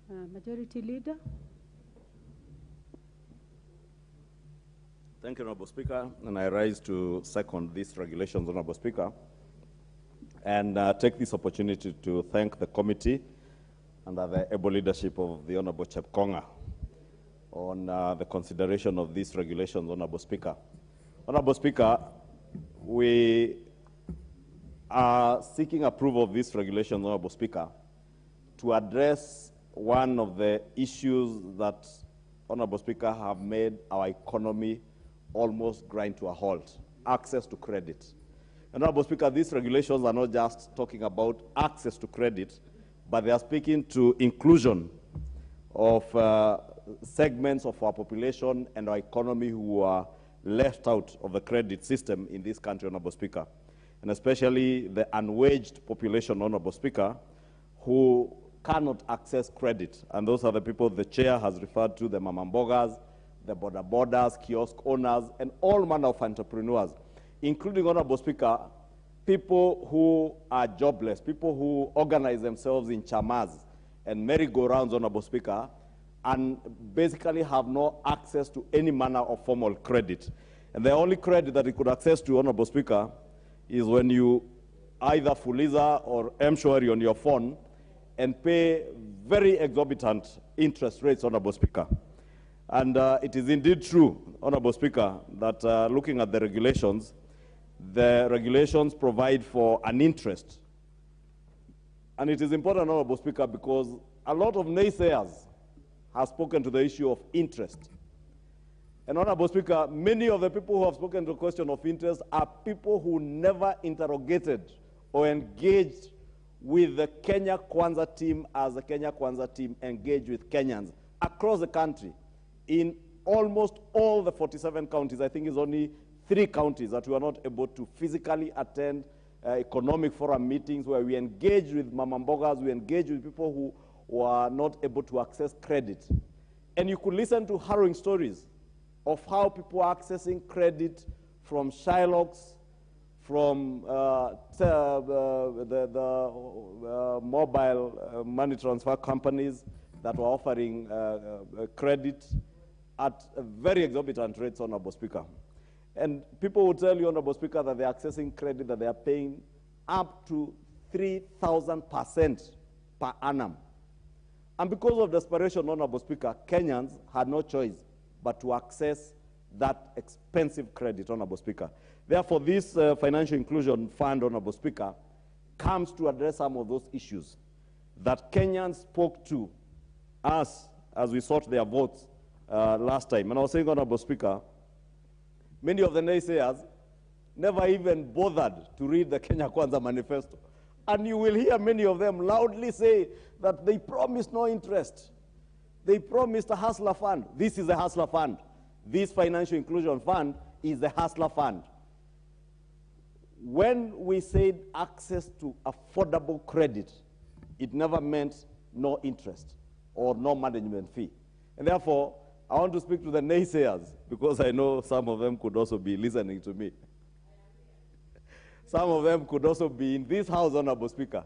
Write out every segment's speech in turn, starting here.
Majority Leader. Thank you, Honorable Speaker, and I rise to second these regulations, Honorable Speaker, and take this opportunity to thank the committee under the able leadership of the Honorable Chepkonga on the consideration of these regulations, Honorable Speaker. Honorable Speaker, we are seeking approval of these regulations, Honorable Speaker, to address one of the issues that, Honorable Speaker, have made our economy almost grind to a halt: access to credit. Honorable Speaker, these regulations are not just talking about access to credit, but they are speaking to inclusion of segments of our population and our economy who are left out of the credit system in this country, Honorable Speaker, and especially the unwaged population, Honorable Speaker, who cannot access credit. And those are the people the chair has referred to: the mamambogas, the border borders, kiosk owners, and all manner of entrepreneurs, including, Honorable Speaker, people who are jobless, people who organize themselves in chamas and merry-go-rounds, Honorable Speaker, and basically have no access to any manner of formal credit. And the only credit that you could access to, Honorable Speaker, is when you either Fuliza or M-Shwari on your phone and pay very exorbitant interest rates, Honorable Speaker. And it is indeed true, Honorable Speaker, that looking at the regulations provide for an interest. And it is important, Honorable Speaker, because a lot of naysayers have spoken to the issue of interest. And, Honorable Speaker, many of the people who have spoken to the question of interest are people who never interrogated or engaged with the Kenya Kwanza team as the Kenya Kwanza team engaged with Kenyans across the country. In almost all the 47 counties, I think it's only 3 counties that we are not able to physically attend economic forum meetings where we engage with mamambogas, we engage with people who are not able to access credit. And you could listen to harrowing stories of how people are accessing credit from Shylocks, from the mobile money transfer companies that were offering credit at very exorbitant rates, Honorable Speaker. And people will tell you, Honorable Speaker, that they're accessing credit that they are paying up to 3,000% per annum. And because of desperation, Honorable Speaker, Kenyans had no choice but to access that expensive credit, Honorable Speaker. Therefore, this Financial Inclusion Fund, Honorable Speaker, comes to address some of those issues that Kenyans spoke to us as we sought their votes last time. And I was saying, Honorable Speaker, many of the naysayers never even bothered to read the Kenya Kwanza Manifesto. And you will hear many of them loudly say that they promised no interest. They promised a hustler fund. This is a hustler fund. This Financial Inclusion Fund is the hustler fund. When we said access to affordable credit, it never meant no interest or no management fee. And therefore, I want to speak to the naysayers, because I know some of them could also be listening to me. Some of them could also be in this house, Honorable Speaker,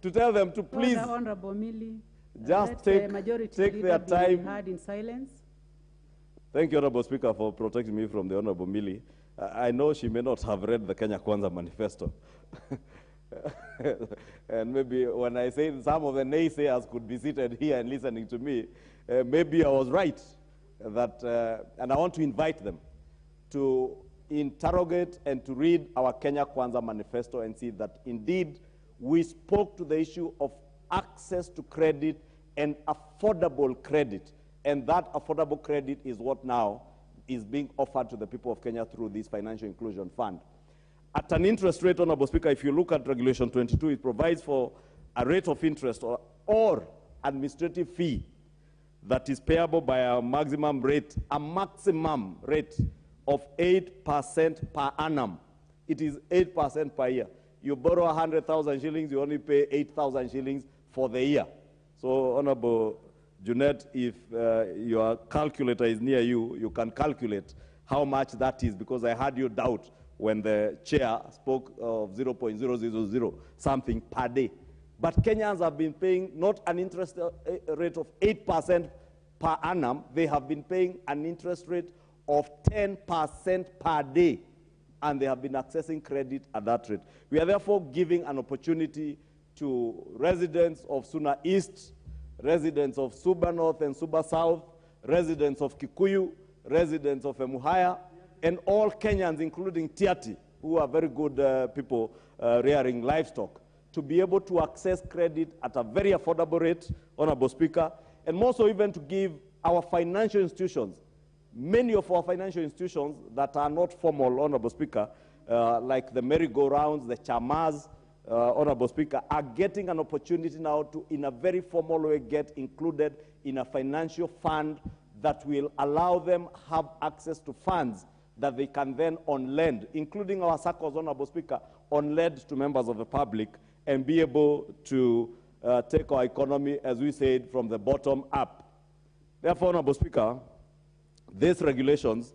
to tell them to please Honorable Millie, just take their time. Heard in silence. Thank you, Honorable Speaker, for protecting me from the Honorable Millie. I know she may not have read the Kenya Kwanza Manifesto. And maybe when I say some of the naysayers could be seated here and listening to me, maybe I was right. And I want to invite them to interrogate and to read our Kenya Kwanza Manifesto and see that indeed we spoke to the issue of access to credit and affordable credit. And that affordable credit is what now is being offered to the people of Kenya through this Financial Inclusion Fund. At an interest rate, Honorable Speaker, if you look at Regulation 22, it provides for a rate of interest or administrative fee that is payable by a maximum rate of 8% per annum. It is 8% per year. You borrow 100,000 shillings, you only pay 8,000 shillings for the year. So, Honorable Junet, if your calculator is near you, you can calculate how much that is, because I had you doubt when the chair spoke of 0.000 something per day. But Kenyans have been paying not an interest rate of 8% per annum, they have been paying an interest rate of 10% per day, and they have been accessing credit at that rate. We are therefore giving an opportunity to residents of Suna East, residents of Suba North and Suba South, residents of Kikuyu, residents of Emuhaya, and all Kenyans, including Tiati, who are very good people rearing livestock, to be able to access credit at a very affordable rate, Honorable Speaker, and more so even to give our financial institutions, many of our financial institutions that are not formal, Honorable Speaker, like the merry-go-rounds, the chamas, Honorable Speaker, are getting an opportunity now to, in a very formal way, get included in a financial fund that will allow them have access to funds that they can then on-lend, including our circles, Honorable Speaker, on-lend to members of the public and be able to take our economy, as we said, from the bottom up. Therefore, Honorable Speaker, these regulations,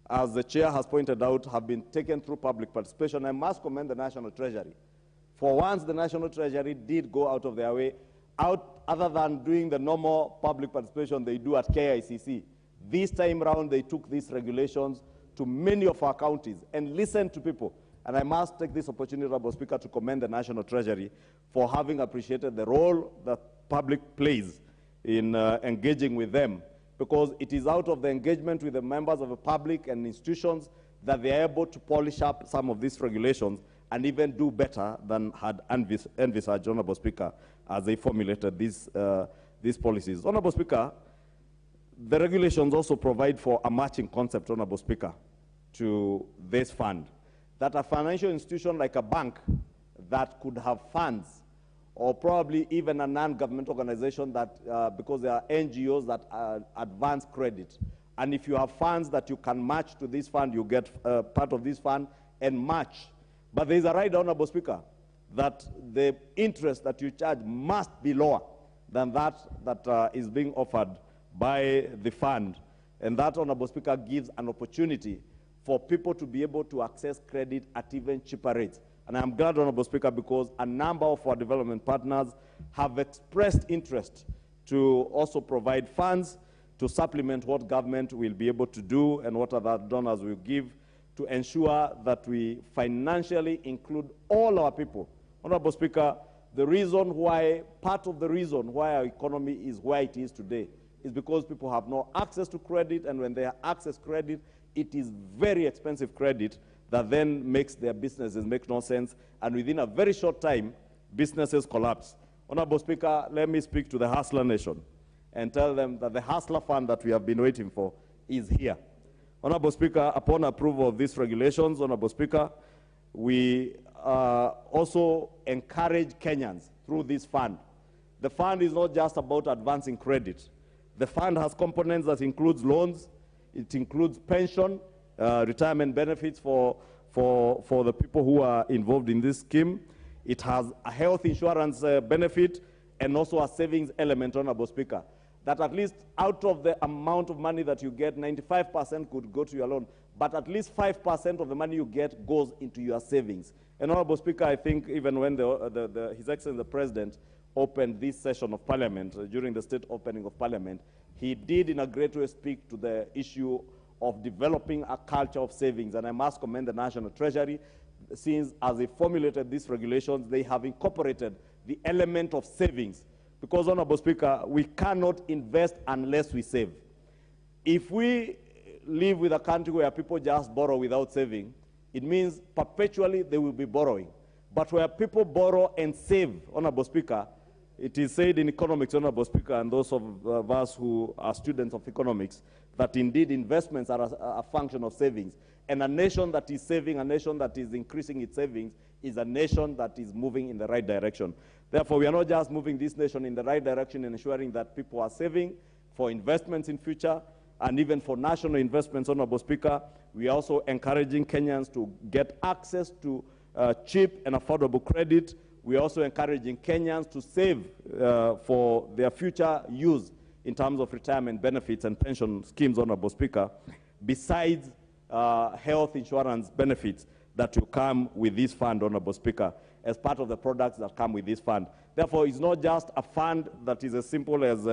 as the Chair has pointed out, have been taken through public participation. I must commend the National Treasury. For once, the National Treasury did go out of their way, other than doing the normal public participation they do at KICC. This time round, they took these regulations to many of our counties and listened to people. And I must take this opportunity, Honorable Speaker, to commend the National Treasury for having appreciated the role that public plays in engaging with them, because it is out of the engagement with the members of the public and institutions that they are able to polish up some of these regulations and even do better than had envisaged, Honorable Speaker, as they formulated these policies. Honorable Speaker, the regulations also provide for a matching concept, Honorable Speaker, to this fund, that a financial institution like a bank that could have funds, or probably even a non-government organization that, because there are NGOs that advance credit, and if you have funds that you can match to this fund, you get part of this fund and match. But there is a right, Honorable Speaker, that the interest that you charge must be lower than that is being offered by the fund. And that, Honorable Speaker, gives an opportunity for people to be able to access credit at even cheaper rates. And I'm glad, Honorable Speaker, because a number of our development partners have expressed interest to also provide funds to supplement what government will be able to do and what other donors will give to ensure that we financially include all our people. Honorable Speaker, part of the reason why our economy is where it is today is because people have no access to credit, and when they access credit, it is very expensive credit that then makes their businesses make no sense, and within a very short time, businesses collapse. Honorable Speaker, let me speak to the Hustler Nation and tell them that the Hustler Fund that we have been waiting for is here. Honorable Speaker, upon approval of these regulations, Honorable Speaker, we also encourage Kenyans through this fund. The fund is not just about advancing credit. The fund has components that includes loans, it includes pension, retirement benefits for the people who are involved in this scheme. It has a health insurance benefit and also a savings element, Honorable Speaker, that at least out of the amount of money that you get, 95% could go to your loan, but at least 5% of the money you get goes into your savings. And Honorable Speaker, I think even when His Excellency the President opened this session of Parliament, during the state opening of Parliament, he did in a great way speak to the issue of developing a culture of savings. And I must commend the National Treasury, since as they formulated these regulations, they have incorporated the element of savings. Because, Honorable Speaker, we cannot invest unless we save. If we live with a country where people just borrow without saving, it means perpetually they will be borrowing. But where people borrow and save, Honorable Speaker, it is said in economics, Honorable Speaker, and those of us who are students of economics, that indeed investments are a function of savings. And a nation that is saving, a nation that is increasing its savings, is a nation that is moving in the right direction. Therefore, we are not just moving this nation in the right direction and ensuring that people are saving for investments in future, and even for national investments, Honorable Speaker. We are also encouraging Kenyans to get access to cheap and affordable credit. We are also encouraging Kenyans to save for their future use in terms of retirement benefits and pension schemes, Honorable Speaker, besides health insurance benefits that will come with this fund, Honorable Speaker. as part of the products that come with this fund. Therefore, it's not just a fund that is as simple as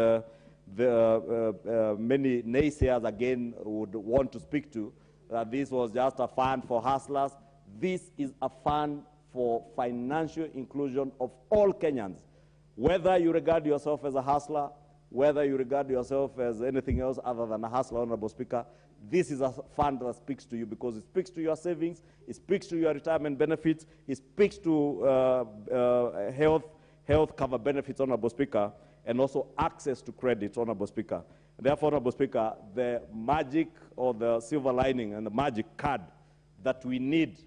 many naysayers again would want to speak to, that this was just a fund for hustlers. This is a fund for financial inclusion of all Kenyans. Whether you regard yourself as a hustler, whether you regard yourself as anything else other than a hustler, Honorable Speaker, this is a fund that speaks to you because it speaks to your savings, it speaks to your retirement benefits, it speaks to health cover benefits, Honorable Speaker, and also access to credit, Honorable Speaker. Therefore, Honorable Speaker, the magic or the silver lining and the magic card that we need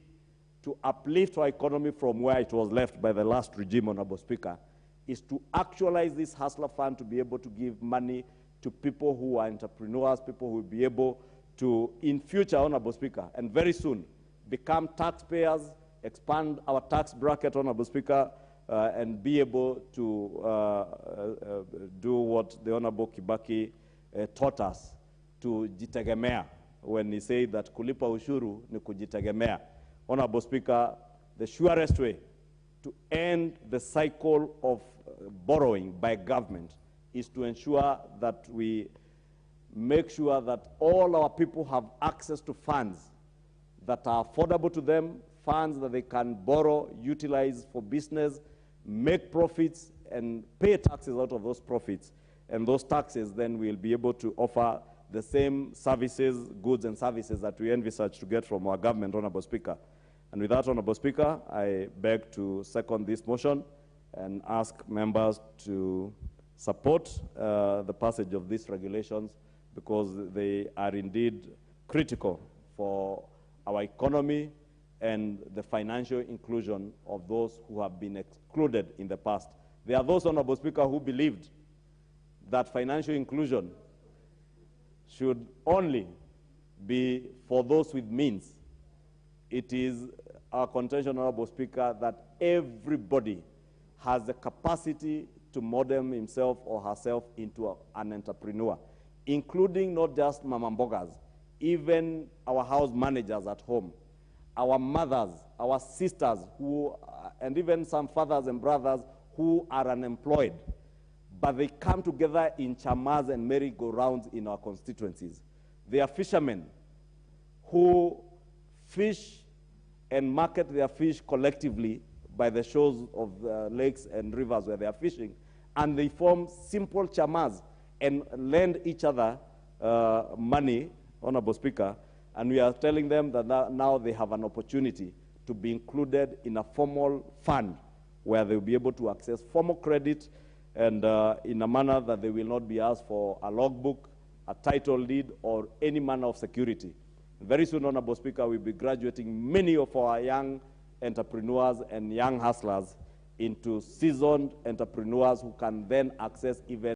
to uplift our economy from where it was left by the last regime, Honorable Speaker, is to actualize this hustler fund to be able to give money to people who are entrepreneurs, people who will be able to, in future, Honorable Speaker, and very soon, become taxpayers, expand our tax bracket, Honorable Speaker, and be able to do what the Honorable Kibaki taught us, to jitegemea, when he said that kulipa ushuru ni kujitegemea. Honorable Speaker, the surest way to end the cycle of borrowing by government is to ensure that we make sure that all our people have access to funds that are affordable to them, funds that they can borrow, utilize for business, make profits, and pay taxes out of those profits. And those taxes then will be able to offer the same services, goods and services that we envisage to get from our government, Honorable Speaker. And with that, Honorable Speaker, I beg to second this motion and ask members to support the passage of these regulations because they are indeed critical for our economy and the financial inclusion of those who have been excluded in the past. There are those, Honorable Speaker, who believed that financial inclusion should only be for those with means. It is our contention, Honorable Speaker, that everybody has the capacity to model himself or herself into an entrepreneur, including not just mama mbogas, even our house managers at home, our mothers, our sisters, and even some fathers and brothers who are unemployed, but they come together in chamas and merry-go-rounds in our constituencies. They are fishermen who fish and market their fish collectively by the shores of lakes and rivers where they are fishing, and they form simple chamas and lend each other money, Honorable Speaker, and we are telling them that now they have an opportunity to be included in a formal fund where they will be able to access formal credit and in a manner that they will not be asked for a logbook, a title deed, or any manner of security. Very soon, Honorable Speaker, we'll be graduating many of our young entrepreneurs and young hustlers into seasoned entrepreneurs who can then access even